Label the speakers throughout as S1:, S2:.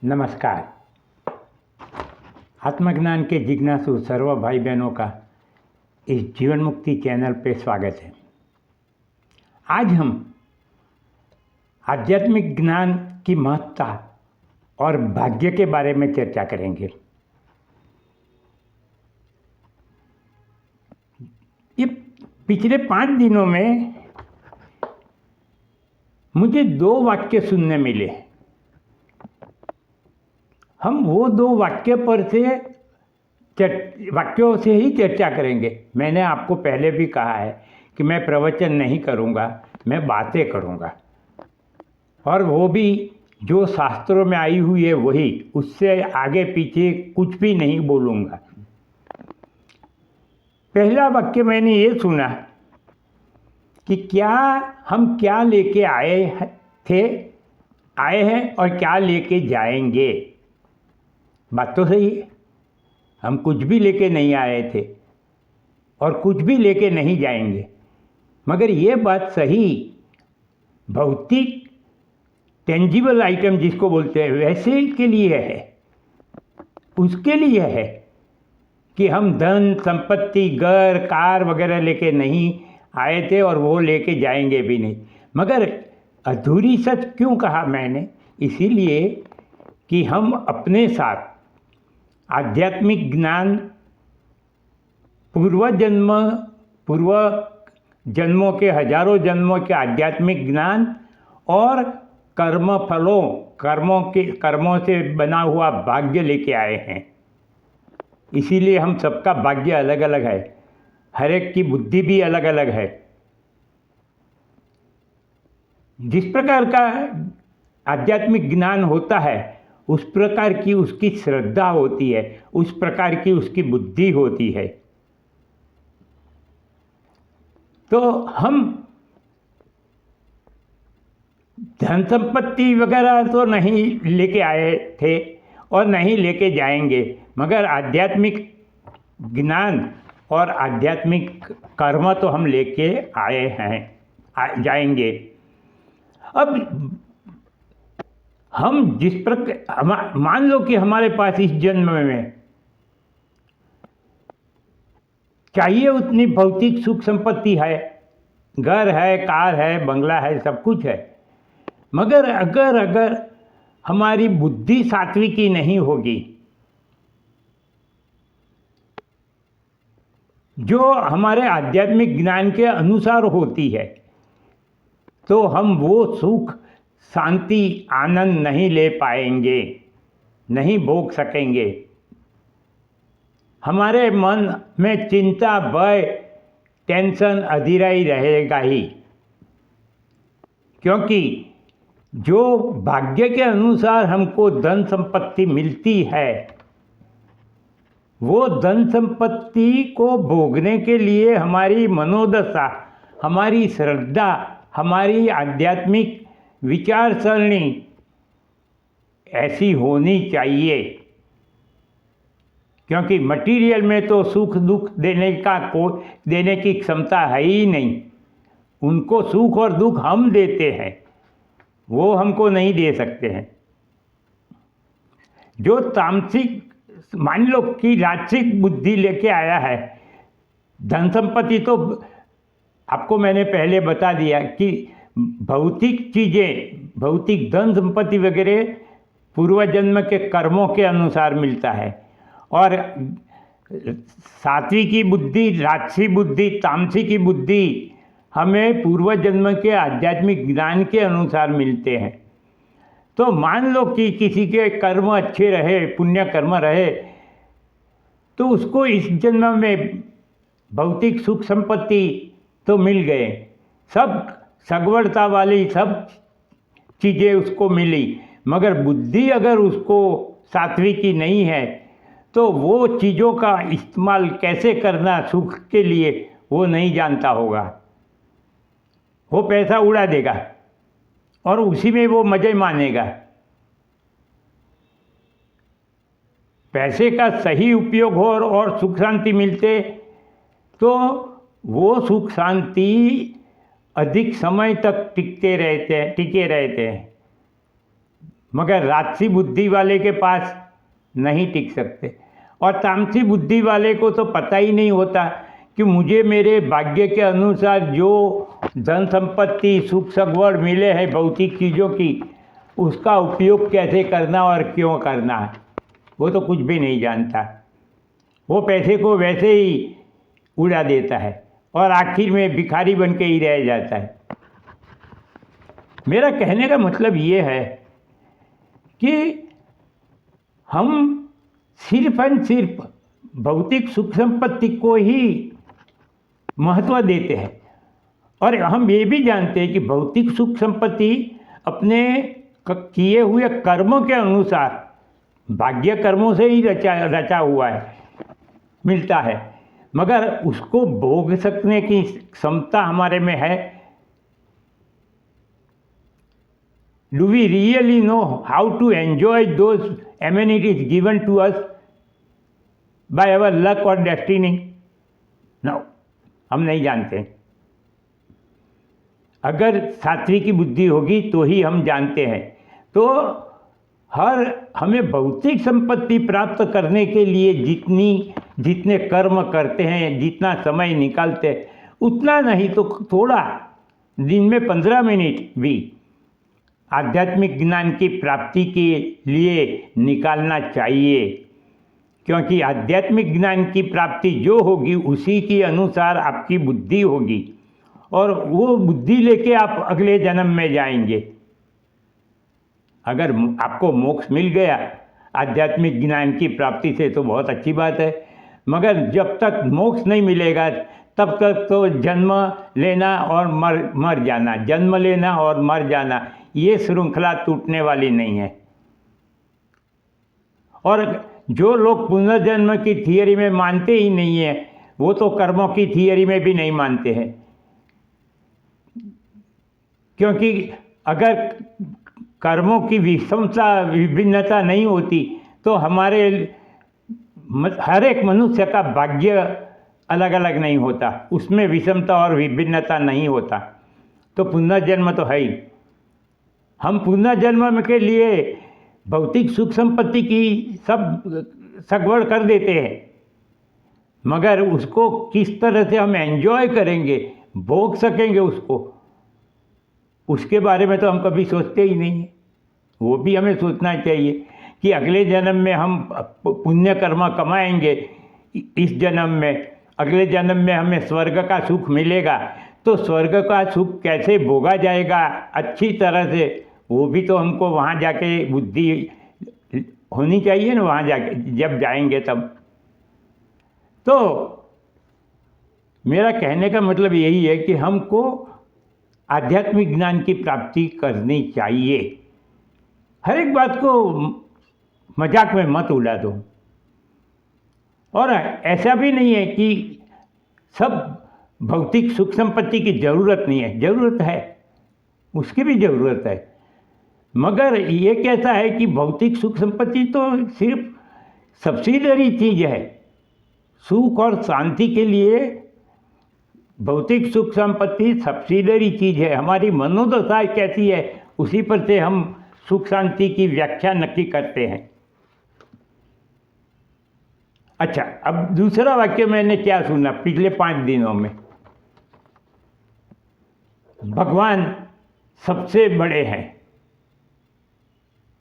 S1: नमस्कार। आत्मज्ञान के जिज्ञासु सर्व भाई बहनों का इस जीवन मुक्ति चैनल पे स्वागत है। आज हम आध्यात्मिक ज्ञान की महत्ता और भाग्य के बारे में चर्चा करेंगे। ये पिछले 5 दिनों में मुझे 2 वाक्य सुनने मिले। हम वो 2 वाक्यों से ही चर्चा करेंगे। मैंने आपको पहले भी कहा है कि मैं प्रवचन नहीं करूँगा, मैं बातें करूँगा, और वो भी जो शास्त्रों में आई हुई है वही, उससे आगे पीछे कुछ भी नहीं बोलूँगा। पहला वाक्य मैंने ये सुना कि हम क्या लेके आए हैं और क्या लेके जाएंगे। बात तो सही है, हम कुछ भी लेके नहीं आए थे और कुछ भी लेके नहीं जाएंगे। मगर ये बात सही भौतिक टेंजिबल आइटम जिसको बोलते हैं वैसे के लिए है, उसके लिए है कि हम धन संपत्ति घर कार वगैरह लेके नहीं आए थे और वो लेके जाएंगे भी नहीं। मगर अधूरी सच क्यों कहा मैंने? इसीलिए कि हम अपने साथ आध्यात्मिक ज्ञान पूर्व जन्मों के हजारों जन्मों के आध्यात्मिक ज्ञान और कर्मों से बना हुआ भाग्य लेके आए हैं। इसीलिए हम सबका भाग्य अलग अलग है, हर एक की बुद्धि भी अलग अलग है। जिस प्रकार का आध्यात्मिक ज्ञान होता है उस प्रकार की उसकी श्रद्धा होती है, उस प्रकार की उसकी बुद्धि होती है। तो हम धन संपत्ति वगैरह तो नहीं लेके आए थे और नहीं लेके जाएंगे, मगर आध्यात्मिक ज्ञान और आध्यात्मिक कर्म तो हम लेके आए हैं, जाएंगे। अब हम जिस प्रकार मान लो कि हमारे पास इस जन्म में चाहिए उतनी भौतिक सुख संपत्ति है, घर है, कार है, बंगला है, सब कुछ है, मगर अगर हमारी बुद्धि सात्विकी नहीं होगी, जो हमारे आध्यात्मिक ज्ञान के अनुसार होती है, तो हम वो सुख शांति आनंद नहीं ले पाएंगे, नहीं भोग सकेंगे। हमारे मन में चिंता भय टेंशन अधीरा ही रहेगा ही, क्योंकि जो भाग्य के अनुसार हमको धन संपत्ति मिलती है वो धन संपत्ति को भोगने के लिए हमारी मनोदशा, हमारी श्रद्धा, हमारी आध्यात्मिक विचारसरणी ऐसी होनी चाहिए। क्योंकि मटेरियल में तो सुख दुख देने की क्षमता है ही नहीं। उनको सुख और दुख हम देते हैं, वो हमको नहीं दे सकते हैं। जो तामसिक, मान लो कि राजसिक बुद्धि लेके आया है, धन संपत्ति तो आपको मैंने पहले बता दिया कि भौतिक चीज़ें, भौतिक धन संपत्ति वगैरह पूर्व जन्म के कर्मों के अनुसार मिलता है, और सात्विकी बुद्धि, राजसी बुद्धि, तामसिकी बुद्धि हमें पूर्व जन्म के आध्यात्मिक ज्ञान के अनुसार मिलते हैं। तो मान लो कि किसी के कर्म अच्छे रहे, पुण्य कर्म रहे, तो उसको इस जन्म में भौतिक सुख संपत्ति तो मिल गए, सब सगवड़ता वाली सब चीज़ें उसको मिली, मगर बुद्धि अगर उसको सात्विकी नहीं है तो वो चीज़ों का इस्तेमाल कैसे करना सुख के लिए वो नहीं जानता होगा। वो पैसा उड़ा देगा और उसी में वो मज़े मानेगा। पैसे का सही उपयोग हो और सुख शांति मिलते तो वो सुख शांति अधिक समय तक टिके रहते हैं। मगर राजसी बुद्धि वाले के पास नहीं टिक सकते। और तामसी बुद्धि वाले को तो पता ही नहीं होता कि मुझे मेरे भाग्य के अनुसार जो धन संपत्ति सुख सगवड़ मिले हैं भौतिक चीज़ों की, उसका उपयोग कैसे करना और क्यों करना है, वो तो कुछ भी नहीं जानता। वो पैसे को वैसे ही उड़ा देता है और आखिर में भिखारी बन के ही रह जाता है। मेरा कहने का मतलब ये है कि हम सिर्फ और सिर्फ भौतिक सुख संपत्ति को ही महत्व देते हैं, और हम ये भी जानते हैं कि भौतिक सुख संपत्ति अपने किए हुए कर्मों के अनुसार भाग्य कर्मों से ही रचा हुआ है, मिलता है, मगर उसको भोग सकने की क्षमता हमारे में है। Do we really know how to enjoy those amenities given to us by our luck or destiny? No, हम नहीं जानते। अगर सात्विक की बुद्धि होगी तो ही हम जानते हैं। तो हमें भौतिक संपत्ति प्राप्त करने के लिए जितने कर्म करते हैं, जितना समय निकालते हैं, उतना नहीं तो थोड़ा दिन में 15 मिनट भी आध्यात्मिक ज्ञान की प्राप्ति के लिए निकालना चाहिए। क्योंकि आध्यात्मिक ज्ञान की प्राप्ति जो होगी उसी के अनुसार आपकी बुद्धि होगी, और वो बुद्धि लेके आप अगले जन्म में जाएंगे। अगर आपको मोक्ष मिल गया आध्यात्मिक ज्ञान की प्राप्ति से तो बहुत अच्छी बात है, मगर जब तक मोक्ष नहीं मिलेगा तब तक तो जन्म लेना और मर जाना, जन्म लेना और मर जाना, ये श्रृंखला टूटने वाली नहीं है। और जो लोग पुनर्जन्म की थियरी में मानते ही नहीं है, वो तो कर्मों की थियरी में भी नहीं मानते हैं। क्योंकि अगर कर्मों की विषमता विभिन्नता नहीं होती तो हमारे हर एक मनुष्य का भाग्य अलग अलग नहीं होता, उसमें विषमता और विभिन्नता नहीं होता। तो पुनर्जन्म तो है ही। हम पुनर्जन्म के लिए भौतिक सुख संपत्ति की सब सगवड़ कर देते हैं, मगर उसको किस तरह से हम एंजॉय करेंगे, भोग सकेंगे उसको, उसके बारे में तो हम कभी सोचते ही नहीं हैं। वो भी हमें सोचना चाहिए कि अगले जन्म में हम पुण्य कर्म कमाएंगे, इस जन्म में, अगले जन्म में हमें स्वर्ग का सुख मिलेगा, तो स्वर्ग का सुख कैसे भोगा जाएगा अच्छी तरह से, वो भी तो हमको वहाँ जाके बुद्धि होनी चाहिए ना, वहाँ जाके जब जाएंगे तब। तो मेरा कहने का मतलब यही है कि हमको आध्यात्मिक ज्ञान की प्राप्ति करनी चाहिए। हर एक बात को मजाक में मत उड़ा दो। और ऐसा भी नहीं है कि सब भौतिक सुख संपत्ति की ज़रूरत नहीं है, ज़रूरत है, उसकी भी ज़रूरत है, मगर ये कहता है कि भौतिक सुख संपत्ति तो सिर्फ सब्सिडरी चीज़ है। सुख और शांति के लिए भौतिक सुख संपत्ति सब्सिडरी चीज़ है। हमारी मनोदशा कैसी है उसी पर से हम सुख शांति की व्याख्या नक्की करते हैं। अच्छा, अब दूसरा वाक्य मैंने क्या सुना पिछले 5 दिनों में, भगवान सबसे बड़े हैं।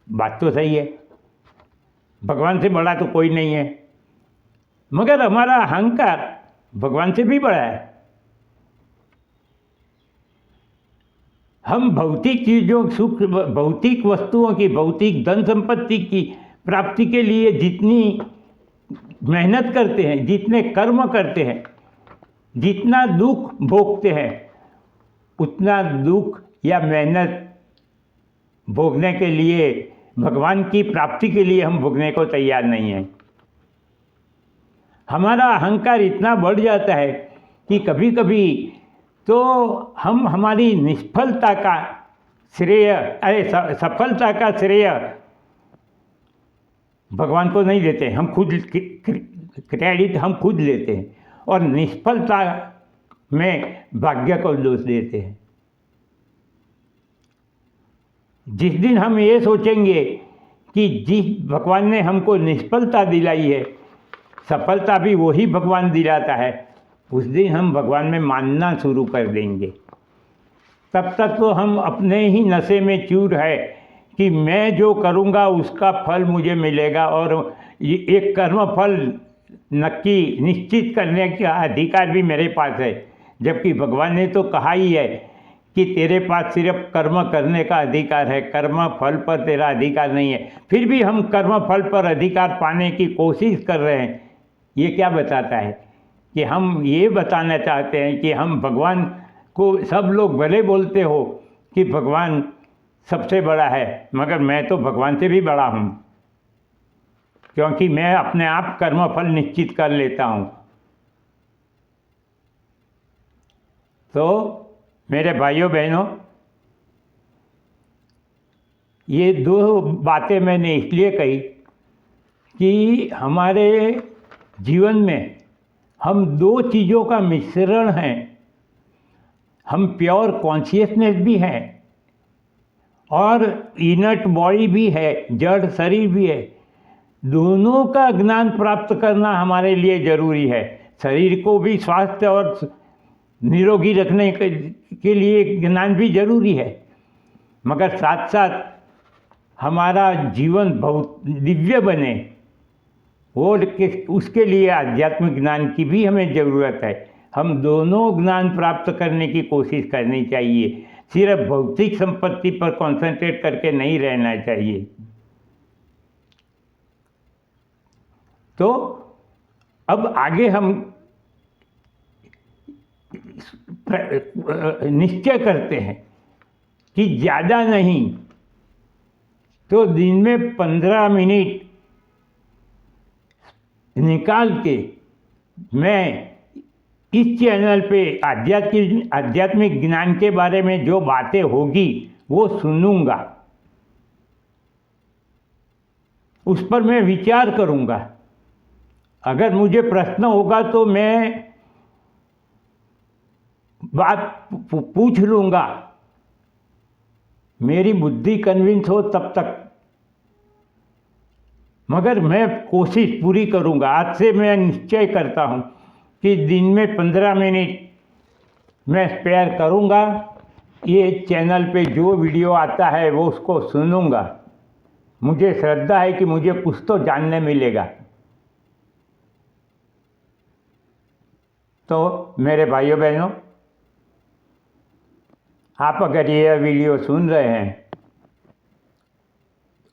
S1: बात तो सही है, भगवान से बड़ा तो कोई नहीं है, मगर हमारा अहंकार भगवान से भी बड़ा है। हम भौतिक चीज़ों, सुख, भौतिक वस्तुओं की, भौतिक धन संपत्ति की प्राप्ति के लिए जितनी मेहनत करते हैं, जितने कर्म करते हैं, जितना दुख भोगते हैं, उतना दुख या मेहनत भोगने के लिए, भगवान की प्राप्ति के लिए हम भोगने को तैयार नहीं हैं। हमारा अहंकार इतना बढ़ जाता है कि कभी कभी तो हम हमारी निष्फलता का श्रेय, सफलता का श्रेय भगवान को नहीं देते, हम खुद क्रेडिट हम खुद लेते हैं, और निष्फलता में भाग्य को दोष देते हैं। जिस दिन हम ये सोचेंगे कि जिस भगवान ने हमको निष्फलता दिलाई है, सफलता भी वही भगवान दिलाता है, उस दिन हम भगवान में मानना शुरू कर देंगे। तब तक तो हम अपने ही नशे में चूर है कि मैं जो करूँगा उसका फल मुझे मिलेगा, और ये एक कर्म फल नक्की निश्चित करने का अधिकार भी मेरे पास है। जबकि भगवान ने तो कहा ही है कि तेरे पास सिर्फ कर्म करने का अधिकार है, कर्म फल पर तेरा अधिकार नहीं है। फिर भी हम कर्म फल पर अधिकार पाने की कोशिश कर रहे हैं। ये क्या बताता है कि हम ये बताना चाहते हैं कि हम भगवान को, सब लोग भले बोलते हो कि भगवान सबसे बड़ा है, मगर मैं तो भगवान से भी बड़ा हूँ, क्योंकि मैं अपने आप कर्म फल निश्चित कर लेता हूँ। तो मेरे भाइयों बहनों, ये दो बातें मैंने इसलिए कही कि हमारे जीवन में हम दो चीज़ों का मिश्रण हैं। हम प्योर कॉन्शियसनेस भी हैं और इनर्ट बॉडी भी है, जड़ शरीर भी है। दोनों का ज्ञान प्राप्त करना हमारे लिए ज़रूरी है। शरीर को भी स्वास्थ्य और निरोगी रखने के लिए ज्ञान भी जरूरी है, मगर साथ साथ हमारा जीवन बहुत दिव्य बने उसके लिए आध्यात्मिक ज्ञान की भी हमें ज़रूरत है। हम दोनों ज्ञान प्राप्त करने की कोशिश करनी चाहिए। सिर्फ भौतिक संपत्ति पर कंसंट्रेट करके नहीं रहना चाहिए। तो अब आगे हम निश्चय करते हैं कि ज़्यादा नहीं तो दिन में 15 मिनट निकाल के मैं इस चैनल पे आध्यात्मिक ज्ञान के बारे में जो बातें होगी वो सुनूंगा, उस पर मैं विचार करूंगा। अगर मुझे प्रश्न होगा तो मैं बात पूछ लूँगा, मेरी बुद्धि कन्विंस हो तब तक, मगर मैं कोशिश पूरी करूँगा। आज से मैं निश्चय करता हूँ कि दिन में 15 मिनट मैं स्पेयर करूँगा। ये चैनल पे जो वीडियो आता है वो उसको सुनूँगा। मुझे श्रद्धा है कि मुझे कुछ तो जानने मिलेगा। तो मेरे भाइयों बहनों, आप अगर ये वीडियो सुन रहे हैं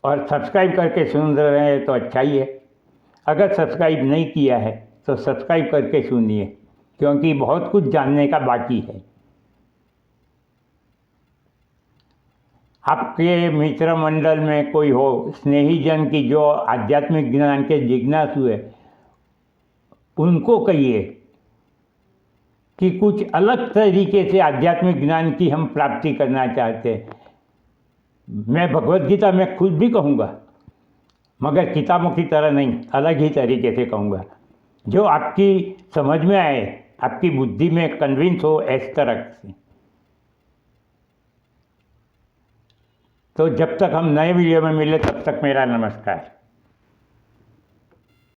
S1: और सब्सक्राइब करके सुन रहे हैं तो अच्छा ही है। अगर सब्सक्राइब नहीं किया है तो सब्सक्राइब करके सुनिए, क्योंकि बहुत कुछ जानने का बाकी है। आपके मित्र मंडल में कोई हो, स्नेहीजन की जो आध्यात्मिक ज्ञान के जिज्ञासु है, उनको कहिए कि कुछ अलग तरीके से आध्यात्मिक ज्ञान की हम प्राप्ति करना चाहते हैं। मैं भगवत गीता में खुद भी कहूँगा, मगर किताबों की तरह नहीं, अलग ही तरीके से कहूँगा, जो आपकी समझ में आए, आपकी बुद्धि में कन्विंस हो इस तरह से। तो जब तक हम नए वीडियो में मिले तब तक मेरा नमस्कार।